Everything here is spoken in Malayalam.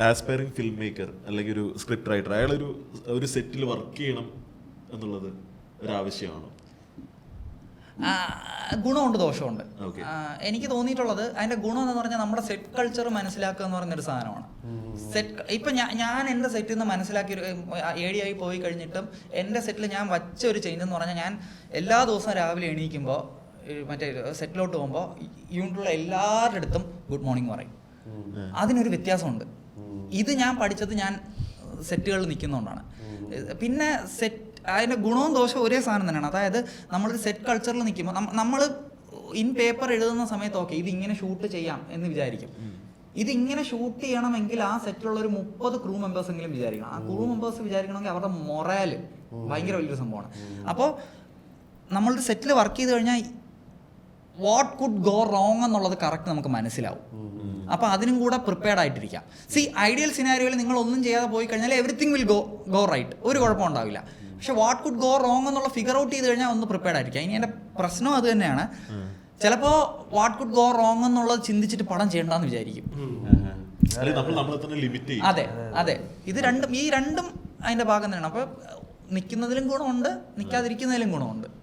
ആസ്പയറിംഗ് ഫിലിം മേക്കർ അല്ലെങ്കിൽ ഒരു സ്ക്രിപ്റ്റ് റൈറ്റർ അയാളൊരു സെറ്റിൽ വർക്ക് ചെയ്യണം എന്നുള്ളത് ഒരു ആവശ്യമാണോ? ഗുണമുണ്ട് ദോഷമുണ്ട്. Okay. എനിക്ക് തോന്നിയിട്ടുള്ളത് അതിന്റെ ഗുണം എന്ന് പറഞ്ഞാൽ നമ്മുടെ സെറ്റ് കൾച്ചർ മനസ്സിലാക്കുക എന്ന് പറയുന്നൊരു സാധനമാണ്. സെറ്റ് ഇപ്പം ഞാൻ എൻ്റെ സെറ്റിൽ നിന്ന് മനസ്സിലാക്കി AD ആയി പോയി കഴിഞ്ഞിട്ടും എൻ്റെ സെറ്റിൽ ഞാൻ വച്ച ഒരു ചേഞ്ച് എന്ന് പറഞ്ഞാൽ ഞാൻ എല്ലാ ദിവസവും രാവിലെ എണീക്കുമ്പോൾ മറ്റേ സെറ്റിലോട്ട് പോകുമ്പോൾ യൂണിറ്റുള്ള എല്ലാവരുടെ അടുത്തും ഗുഡ് മോർണിംഗ് പറയും. അതിനൊരു വ്യത്യാസമുണ്ട്. ഇത് ഞാൻ പഠിച്ചത് ഞാൻ സെറ്റുകളിൽ നിൽക്കുന്നതുകൊണ്ടാണ്. പിന്നെ സെറ്റ് അതിൻ്റെ ഗുണവും ദോഷവും ഒരേ സാധനം തന്നെയാണ്. അതായത് നമ്മളൊരു സെറ്റ് കൾച്ചറിൽ നിൽക്കുമ്പോൾ നമ്മൾ ഇൻ പേപ്പർ എഴുതുന്ന സമയത്ത് ഓക്കെ ഇതിങ്ങനെ ഷൂട്ട് ചെയ്യാം എന്ന് വിചാരിക്കും. ഇതിങ്ങനെ ഷൂട്ട് ചെയ്യണമെങ്കിൽ ആ സെറ്റിലുള്ള ഒരു 30 ക്രൂ മെമ്പേഴ്സ് എങ്കിലും വിചാരിക്കണം. ആ ക്രൂ മെമ്പേഴ്സ് വിചാരിക്കണമെങ്കിൽ അവരുടെ മൊറാല് ഭയങ്കര വലിയൊരു സംഭവമാണ്. അപ്പോൾ നമ്മളൊരു സെറ്റിൽ വർക്ക് ചെയ്ത് കഴിഞ്ഞാൽ വാട്ട് കുഡ് ഗോ റോങ് എന്നുള്ളത് കറക്റ്റ് നമുക്ക് മനസ്സിലാവും. അപ്പോൾ അതിനും കൂടെ പ്രിപ്പയർഡ് ആയിട്ടിരിക്കാം. ഐഡിയൽ സിനാരിയോയിൽ നിങ്ങൾ ഒന്നും ചെയ്യാതെ പോയി കഴിഞ്ഞാൽ എവറിത്തിങ് വിൽ ഗോ റൈറ്റ്, ഒരു കുഴപ്പം ഉണ്ടാവില്ല. പക്ഷെ വാട്ട് കുഡ് ഗോ റോങ് എന്നുള്ള ഫിഗർ ഔട്ട് ചെയ്ത് കഴിഞ്ഞാൽ ഒന്ന് പ്രിപ്പയർഡ് ആയിരിക്കാം. ഇനി എൻ്റെ പ്രശ്നം അത് തന്നെയാണ്. ചിലപ്പോൾ വാട്ട് കുഡ് ഗോ റോങ് എന്നുള്ളത് ചിന്തിച്ചിട്ട് പടം ചെയ്യണ്ടെന്ന് വിചാരിക്കും. അതെ ഈ രണ്ടും അതിൻ്റെ ഭാഗം തന്നെയാണ്. അപ്പോൾ നിൽക്കുന്നതിലും ഗുണമുണ്ട്, നിൽക്കാതിരിക്കുന്നതിലും ഗുണമുണ്ട്.